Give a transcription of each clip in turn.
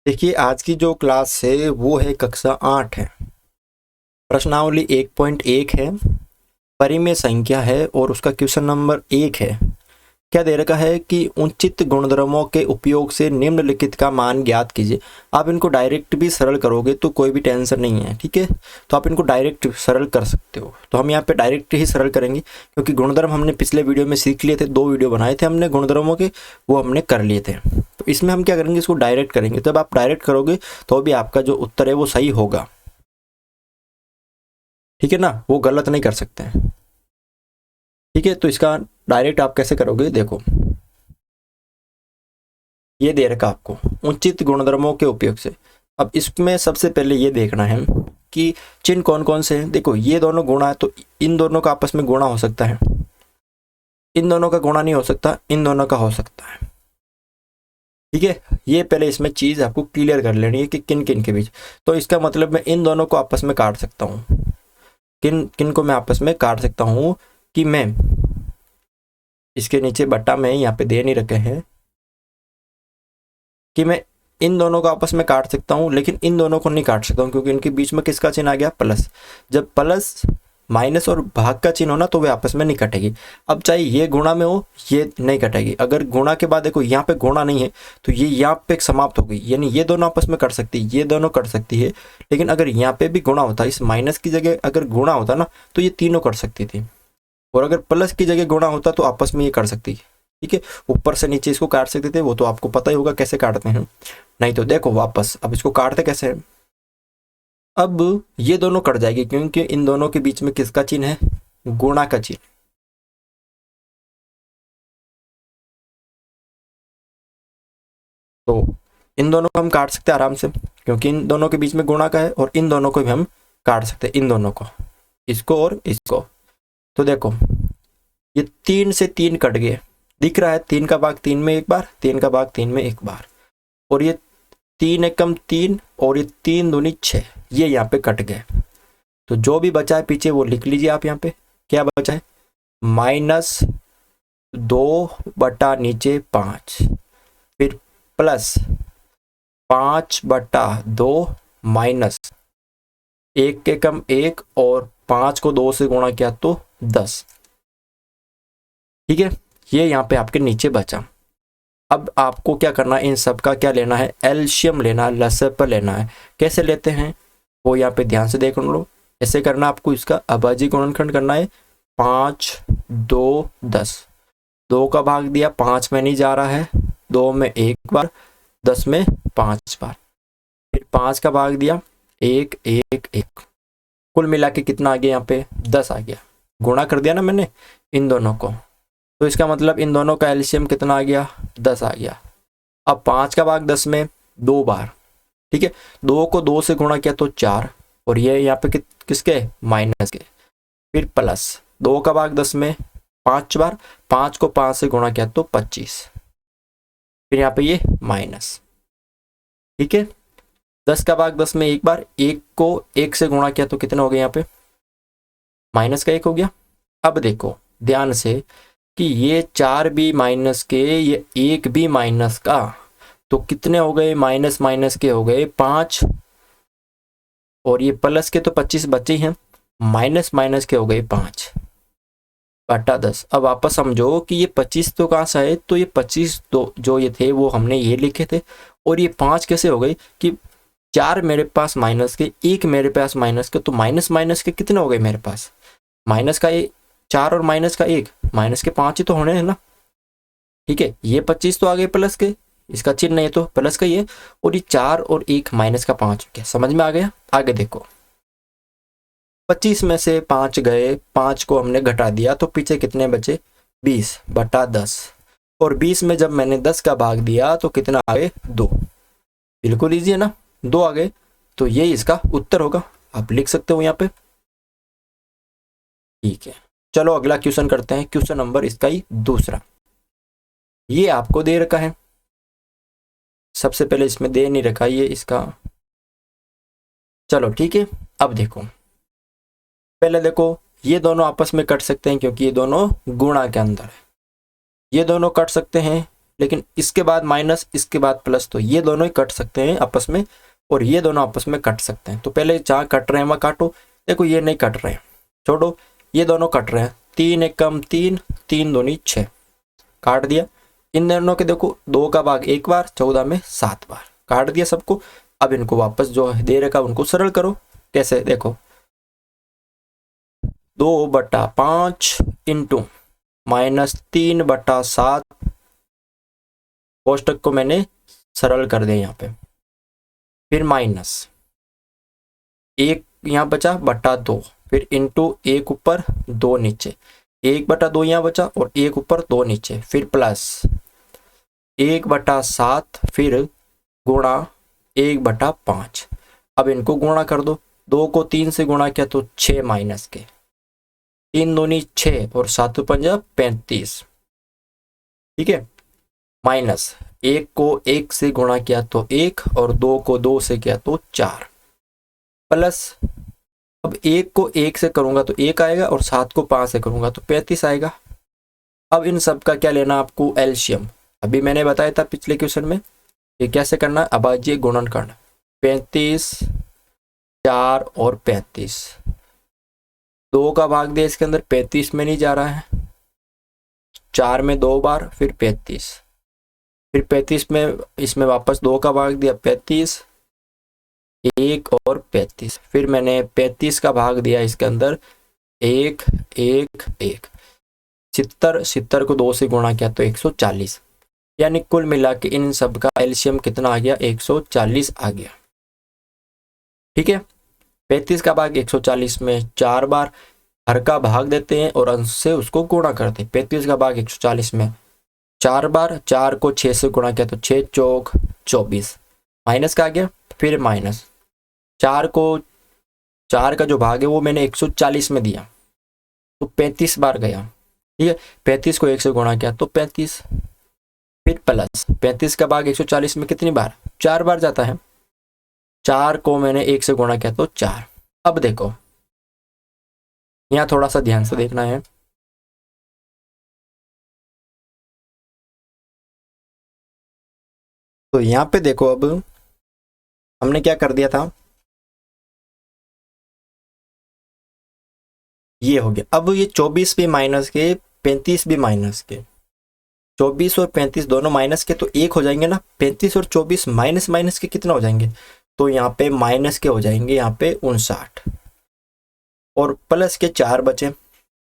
देखिए आज की जो क्लास है वो है कक्षा 8 है। प्रश्नावली 1.1 है, परिमेय संख्या है और उसका क्वेश्चन नंबर 1 है। क्या दे रखा है कि उचित गुणधर्मों के उपयोग से निम्नलिखित का मान ज्ञात कीजिए। आप इनको डायरेक्ट भी सरल करोगे तो कोई भी टेंशन नहीं है, ठीक है। तो आप इनको डायरेक्ट सरल कर सकते हो, तो हम यहाँ पे डायरेक्ट ही सरल करेंगे क्योंकि गुणधर्म हमने पिछले वीडियो में सीख लिए थे। 2 वीडियो बनाए थे हमने गुणधर्मों के, वो हमने कर लिए थे। तो इसमें हम क्या करेंगे, इसको डायरेक्ट करेंगे। जब आप डायरेक्ट करोगे तो भी आपका जो उत्तर है वो सही होगा, ठीक है ना, वो गलत नहीं कर सकते हैं, ठीक है। तो इसका डायरेक्ट आप कैसे करोगे, देखो ये दे रखा आपको उचित गुणधर्मों के उपयोग से। अब इसमें सबसे पहले ये देखना है कि चिन्ह कौन कौन से हैं। देखो ये दोनों गुणा है तो इन दोनों का आपस में गुणा हो सकता है, इन दोनों का गुणा नहीं हो सकता, इन दोनों का हो सकता है, ठीक है। ये पहले इसमें चीज आपको क्लियर कर लेनी है कि किन किन के बीच। तो इसका मतलब मैं इन दोनों को आपस में काट सकता हूँ। किन किन को मैं आपस में काट सकता हूँ कि मैं इसके नीचे बट्टा में यहाँ पे दे नहीं रखे हैं कि मैं इन दोनों को आपस में काट सकता हूँ, लेकिन इन दोनों को नहीं काट सकता हूँ क्योंकि इनके बीच में किसका चिन्ह आ गया, प्लस। जब प्लस माइनस और भाग का चिन्ह हो ना तो वे आपस में नहीं कटेगी। अब चाहे ये गुणा में हो ये नहीं कटेगी। अगर गुणा के बाद देखो यहाँ पे गुणा नहीं है तो ये यहाँ पे समाप्त हो गई, यानी ये दोनों आपस में कट सकती है, ये दोनों कट सकती है। लेकिन अगर यहाँ पे भी गुणा होता, इस माइनस की जगह अगर गुणा होता ना तो ये तीनों कट सकती थी, और अगर प्लस की जगह गुणा होता तो आपस में ये कट सकती है, ठीक है। ऊपर से नीचे इसको काट सकते थे, वो तो आपको पता ही होगा कैसे काटते हैं। नहीं तो देखो वापस अब इसको काटते कैसे हैं। अब ये दोनों कट जाएगी क्योंकि इन दोनों के बीच में किसका चिन्ह है, गुणा का चिन्ह। तो इन दोनों को हम काट सकते हैं आराम से क्योंकि इन दोनों के बीच में गुणा का है, और इन दोनों को भी हम काट सकते हैं, इन दोनों को, इसको और इसको। तो देखो ये 3 से 3 कट गए, दिख रहा है 3 का भाग 3 में एक बार, 3 का भाग 3 में एक बार, और ये 3 एकम 3 और ये 3 दूनी 6, ये यहाँ पे कट गए। तो जो भी बचा है पीछे वो लिख लीजिए आप। यहाँ पे क्या बचा है, -2/5, फिर प्लस 5/2 माइनस 1 के कम 1 और 5 को 2 से गुणा किया तो 10, ठीक है। ये यहाँ पे आपके नीचे बचा। अब आपको क्या करना है, इन सब का क्या लेना है, एलशियम लेना है, लसप लेना है। कैसे लेते हैं वो यहाँ पे ध्यान से देख लो। ऐसे करना आपको, इसका अभाज्य गुणनखंड करना है। 5, 2, 10, 2 का भाग दिया, 5 में नहीं जा रहा है, 2 में एक बार, 10 में 5 बार, फिर 5 का भाग दिया, 1, 1, 1, कुल मिला के कितना आ गया यहाँ पे, 10 आ गया। गुणा कर दिया ना मैंने इन दोनों को, तो इसका मतलब इन दोनों का एलसीएम कितना आ गया, 10 आ गया। अब 5 का भाग 10 में 2 बार, ठीक है। 2 को 2 से गुणा किया तो 4, और ये यहाँ पे किसके, माइनस के। फिर प्लस 2 का भाग 10 में 5 बार, 5 को 5 से गुणा किया तो 25, फिर यहाँ पे ये माइनस, ठीक है। 10 का भाग 10 में एक बार, 1 को 1 से गुणा किया तो कितना हो गया, यहाँ पे माइनस का 1 हो गया। अब देखो ध्यान से कि ये 4 भी माइनस के, ये 1 भी माइनस का, तो कितने हो गए, माइनस माइनस के हो गए 5, और ये प्लस के तो 25 बचे ही हैं, माइनस माइनस के हो गए 5/10। अब वापस समझो कि ये 25 तो कहाँ से आए, तो ये 25 तो जो ये थे वो हमने ये लिखे थे, और ये 5 कैसे हो गई कि 4 मेरे पास माइनस के, 1 मेरे पास माइनस के, तो माइनस माइनस के कितने हो गए मेरे पास, माइनस का 4 और माइनस का 1, माइनस के 5 ही तो होने हैं ना, ठीक है। ये 25 तो आ गए प्लस के, इसका चिन्ह नहीं है तो प्लस का ये, और ये 4 और 1 माइनस का 5, क्या समझ में आ गया। आगे देखो 25 में से 5 गए, 5 को हमने घटा दिया तो पीछे कितने बचे, 20/10, और 20 में जब मैंने 10 का भाग दिया तो कितना आ गए, 2। बिल्कुल इजी है ना, 2 आ गए, तो ये इसका उत्तर होगा, आप लिख सकते हो यहाँ पे, ठीक है। चलो अगला क्वेश्चन करते हैं, क्वेश्चन नंबर इसका ही दूसरा। ये आपको दे रखा है, सबसे पहले इसमें दे नहीं रखा ये इसका, चलो ठीक है। अब देखो पहले देखो ये दोनों आपस में कट सकते हैं क्योंकि ये दोनों गुणा के अंदर है, ये दोनों कट सकते हैं, लेकिन इसके बाद माइनस, इसके बाद प्लस, तो ये दोनों ही कट सकते हैं आपस में और ये दोनों आपस में कट सकते हैं। तो पहले जहाँ कट रहे हैं वहाँ काटो। देखो ये नहीं कट रहे हैं, छोड़ो, ये दोनों कट रहे हैं। 3 एकम 3, 3 दूनी 6, काट दिया। इन दोनों के देखो 2 का भाग 1 बार, 14 में 7 बार, काट दिया सबको। अब इनको वापस जो दे रखा उनको सरल करो। कैसे, देखो 2/5 इंटू -3/7, कोष्टक को मैंने सरल कर दिया यहाँ पे। फिर माइनस 1 यहाँ बचा बटा 2, फिर इंटू 1 ऊपर 2 नीचे, 1/2 यहाँ बचा और 1 ऊपर 2 नीचे, फिर प्लस 1/7, फिर गुणा 1/5। अब इनको गुणा कर दो, 2 को 3 से गुणा किया तो 6 माइनस के, 3 दूनी 6 और 7 पंजा 35, ठीक है। माइनस 1 को 1 से गुणा किया तो 1 और 2 को 2 से किया तो 4, प्लस अब 1 को 1 से करूंगा तो 1 आएगा और 7 को 5 से करूंगा तो 35 आएगा। अब इन सब का क्या लेना आपको, एलसीएम। अभी मैंने बताया था पिछले क्वेश्चन में ये कैसे करना है, अभाज्य गुणन करना। 35, 4 और 35, 2 का भाग दे इसके अंदर, 35 में नहीं जा रहा है, 4 में 2 बार, फिर 35, फिर 35 में इसमें वापस 2 का भाग दिया, 35, 1 और 35, फिर मैंने 35 का भाग दिया इसके अंदर 1, 1, 1, 70, 70 को 2 से गुणा किया तो 140, यानी कुल मिला के इन सब का एलसीएम कितना आ गया, 140 आ गया, ठीक है। 35 का भाग 140 में 4 बार, हर का भाग देते हैं और अंश से उसको गुणा करते हैं। 35 का भाग 140 में 4 बार, 4 को 6 से गुणा किया तो 6 चौक 24, माइनस का आ गया, फिर माइनस 4 को 4 का जो भाग है वो मैंने 140 में दिया तो 35 बार गया, ठीक है। 35 को 1 से गुणा किया तो 35, फिर प्लस 35 का भाग 140 में कितनी बार, 4 बार जाता है, 4 को मैंने 1 से गुणा किया तो 4। अब देखो यहाँ थोड़ा सा ध्यान से देखना है, तो यहाँ पे देखो अब हमने क्या कर दिया था, ये हो गया। अब ये 24 भी माइनस के, 35 भी माइनस के, 24 और 35 दोनों माइनस के तो 1 हो जाएंगे ना, 35 और 24 माइनस माइनस के कितना हो जाएंगे, तो यहाँ पे माइनस के हो जाएंगे यहाँ पे 59 और प्लस के 4 बचे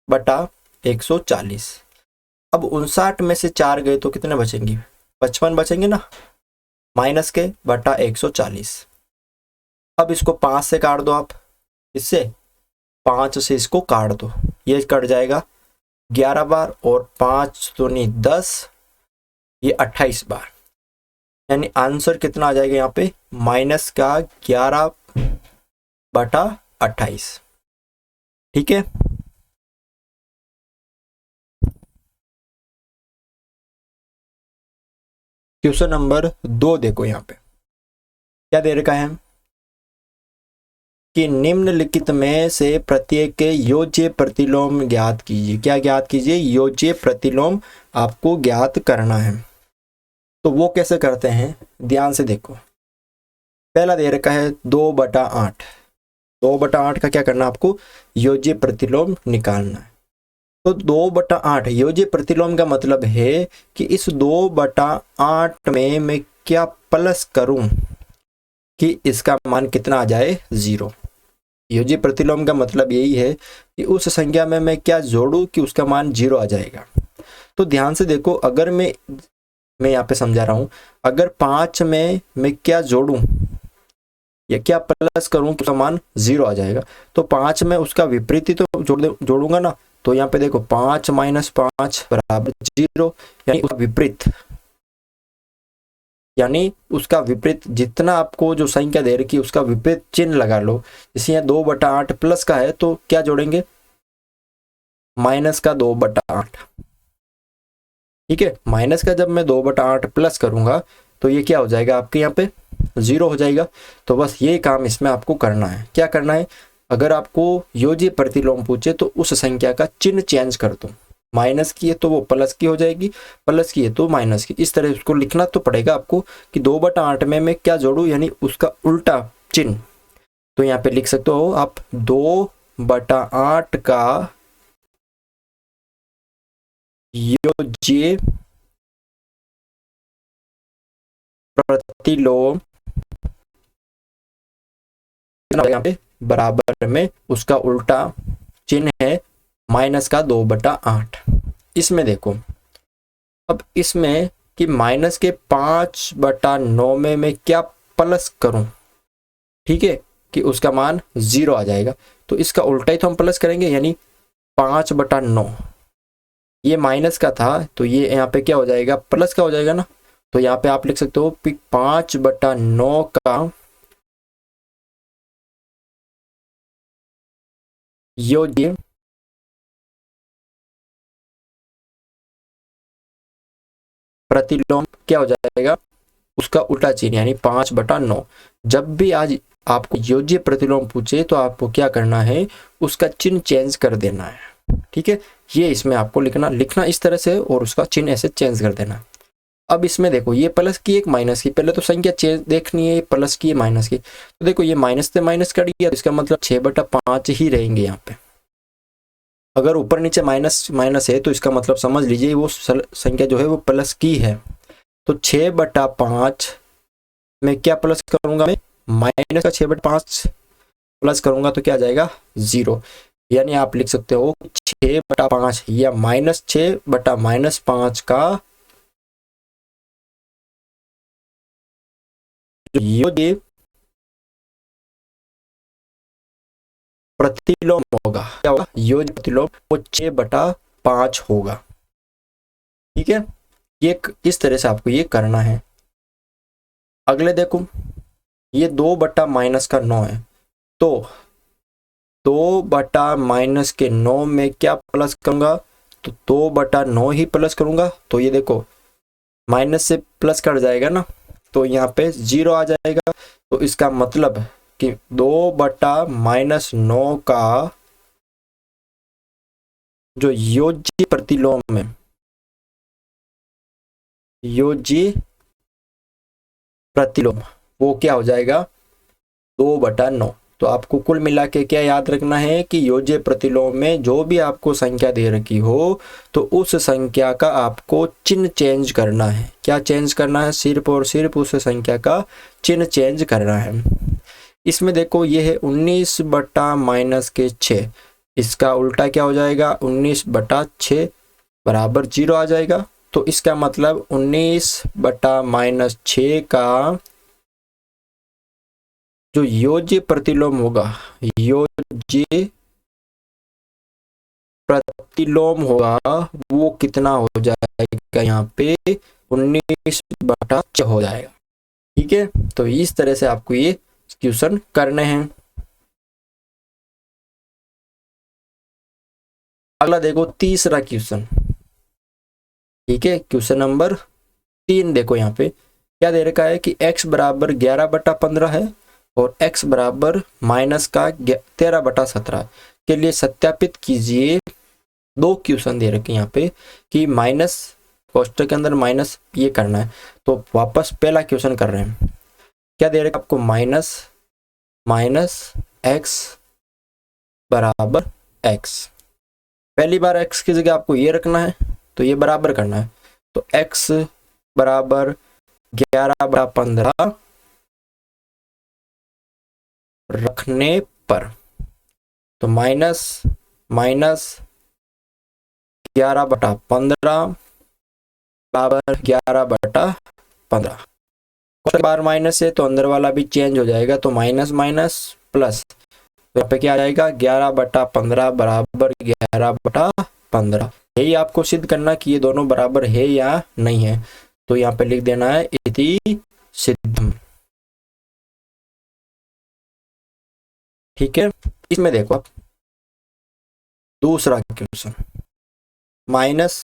बटा 140। अब 59 में से 4 गए तो कितने बचेंगे, 55 बचेंगे ना, माइनस के बटा 140। अब इसको 5 से काट दो आप, इससे 5 से इसको काट दो, ये कट जाएगा 11 बार और 5 दूनी 10, ये 28 बार, यानी आंसर कितना आ जाएगा यहाँ पे, माइनस का 11/28, ठीक है। क्वेश्चन नंबर 2 देखो, यहाँ पे क्या दे रखा है कि निम्नलिखित में से प्रत्येक के योज्य प्रतिलोम ज्ञात कीजिए। क्या ज्ञात कीजिए, योज्य प्रतिलोम आपको ज्ञात करना है। तो वो कैसे करते हैं, ध्यान से देखो। पहला दे रखा है 2/8, 2/8 का क्या करना, आपको योज्य प्रतिलोम निकालना है। तो 2/8 योज्य प्रतिलोम का मतलब है कि इस 2/8 में मैं क्या प्लस करूं कि इसका मान कितना आ जाए, 0। योज्य प्रतिलोम का मतलब यही है कि उस संख्या में मैं क्या जोड़ूं कि उसका मान 0 आ जाएगा। तो ध्यान से देखो, अगर मैं यहाँ पे समझा रहा हूं, अगर 5 में मैं क्या जोड़ूं या क्या प्लस करूं कि उसका मान 0 आ जाएगा, तो 5 में उसका विपरीत ही तो जोड़ूंगा ना। तो यहाँ पे देखो 5 - 5 बराबर 0, यानी उसका विपरीत, यानी उसका विपरीत जितना आपको जो संख्या दे रखी है उसका विपरीत चिन्ह लगा लो। जैसे यहाँ 2/8 प्लस का है तो क्या जोड़ेंगे, माइनस का 2/8, ठीक है। माइनस का जब मैं 2/8 प्लस करूंगा तो ये क्या हो जाएगा, आपके यहाँ पे 0 हो जाएगा। तो बस ये काम इसमें आपको करना है। क्या करना है, अगर आपको योज्य प्रतिलोम पूछे तो उस संख्या का चिन्ह चेंज कर दो। माइनस की है तो वो प्लस की हो जाएगी, प्लस की है तो माइनस की। इस तरह उसको लिखना तो पड़ेगा आपको कि 2/8 में मैं क्या जोड़ूं, यानी उसका उल्टा चिन्ह। तो यहाँ पे लिख सकते हो आप 2/8 का योज्य प्रतिलोम यहाँ पे बराबर में उसका उल्टा चिन्ह है माइनस का 2/8। इसमें देखो, अब इसमें कि माइनस के 5/9 में मैं क्या प्लस करूं, ठीक है, कि उसका मान 0 आ जाएगा। तो इसका उल्टा ही तो हम प्लस करेंगे, यानी 5/9। ये माइनस का था तो ये यहाँ पे क्या हो जाएगा, प्लस का हो जाएगा ना। तो यहाँ पे आप लिख सकते हो 5/9 का योज्य प्रतिलोम क्या हो जाएगा, उसका उल्टा चिन्ह, यानी 5/9। जब भी आज आपको योज्य प्रतिलोम पूछे तो आपको क्या करना है, उसका चिन्ह चेंज कर देना है, ठीक है। ये इसमें आपको लिखना इस तरह से और उसका चिन्ह ऐसे चेंज कर देना। अब इसमें देखो ये प्लस की एक माइनस की, पहले तो संख्या चेंज देखनी है, प्लस की माइनस की। तो देखो ये माइनस से माइनस कट गया, तो इसका मतलब 6/5 ही रहेंगे यहाँ पे। अगर ऊपर नीचे माइनस माइनस है तो इसका मतलब समझ लीजिए वो संख्या जो है वो प्लस की है। तो 6/5 में क्या प्लस करूंगा, मैं माइनस का 6/5 प्लस करूंगा तो क्या आ जाएगा 0। यानी आप लिख सकते हो 6/5 या -6/-5 का योज्य प्रतिलोम होगा, क्या होगा, योज्य प्रतिलोम वो 6/5 होगा, ठीक है। ये इस तरह से आपको ये करना है। अगले देखो, ये 2/-9 है, तो 2/-9 में क्या प्लस करूंगा, तो 2/9 ही प्लस करूंगा। तो ये देखो माइनस से प्लस कट जाएगा ना, तो यहाँ पे 0 आ जाएगा। तो इसका मतलब कि 2/-9 का जो योज्य प्रतिलोम में, योज्य प्रतिलोम वो क्या हो जाएगा 2/9। तो आपको कुल मिला के क्या याद रखना है कि योज्य प्रतिलोम में जो भी आपको संख्या दे रखी हो तो उस संख्या का आपको चिन्ह चेंज करना है। क्या चेंज करना है, सिर्फ और सिर्फ उस संख्या का चिन्ह चेंज करना है। इसमें देखो ये है 19/-6, इसका उल्टा क्या हो जाएगा 19/6 बराबर 0 आ जाएगा। तो इसका मतलब 19/-6 का जो योज्य प्रतिलोम होगा, योज्य प्रतिलोम होगा वो कितना हो जाएगा, यहाँ पे 19/6 हो जाएगा, ठीक है। तो इस तरह से आपको ये क्वेश्चन करने हैं। अगला देखो तीसरा क्वेश्चन, ठीक है। क्वेश्चन नंबर 3 देखो, यहाँ पे क्या दे रखा है कि x बराबर 11/15 है और x बराबर माइनस का 13/17 के लिए सत्यापित कीजिए। 2 क्वेश्चन दे रखे यहाँ पे कि माइनस कोष्टक के अंदर माइनस ये करना है। तो वापस पहला क्वेश्चन कर रहे हैं, क्या दे रखा है आपको, माइनस x बराबर x। पहली बार x की जगह आपको ये रखना है, तो ये बराबर करना है। तो x बराबर 11/15 रखने पर, तो माइनस 11/15 बराबर 11/15। बार माइनस है तो अंदर वाला भी चेंज हो जाएगा, तो माइनस माइनस प्लस, तो यहाँ पे क्या आ जाएगा 11/15 बराबर 11/15। यही आपको सिद्ध करना कि ये दोनों बराबर है या नहीं है। तो यहाँ पे लिख देना है इति सिद्धम, ठीक है। इसमें देखो आप दूसरा क्वेश्चन, माइनस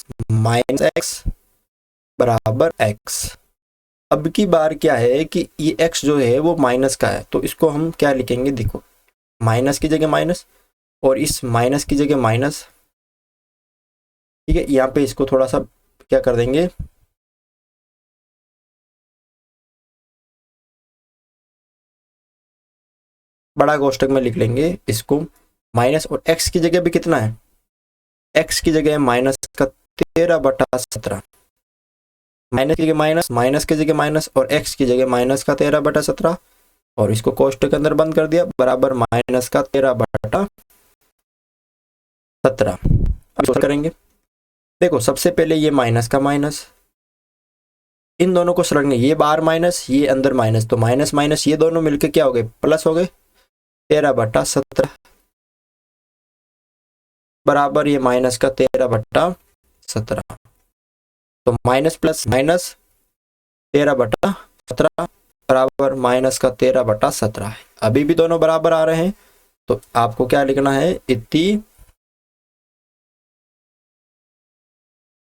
एक्स बराबर एक्स। अब की बार क्या है कि ये x जो है वो माइनस का है, तो इसको हम क्या लिखेंगे, देखो माइनस की जगह माइनस और इस माइनस की जगह माइनस, ठीक है, यहाँ पे इसको थोड़ा सा क्या कर देंगे, बड़ा कोष्टक में लिख लेंगे इसको माइनस, और x की जगह भी कितना है, x की जगह माइनस का 13/17, माइनस की जगह माइनस, माइनस की जगह माइनस, और x की जगह माइनस का 13/17, और इसको कोष्टक के अंदर बंद कर दिया, बराबर माइनस का 13/17। अब करेंगे, देखो सबसे पहले ये माइनस का माइनस, इन दोनों को सलगने, ये बाहर माइनस ये अंदर माइनस, तो माइनस माइनस ये दोनों मिलके क्या हो गए, प्लस हो गए, 13/17 बराबर ये माइनस का 13/17, तो माइनस प्लस माइनस 13/17 बराबर माइनस का 13/17 है। अभी भी दोनों बराबर आ रहे हैं, तो आपको क्या लिखना है, इति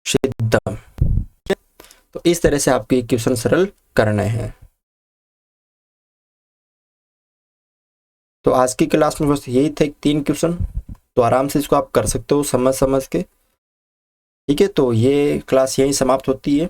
सिद्धम। तो इस तरह से आपके क्वेश्चन सरल करने हैं। तो आज की क्लास में बस यही थे 3 क्वेश्चन, तो आराम से इसको आप कर सकते हो समझ समझ के। ठीक है, तो ये क्लास यहीं समाप्त होती है।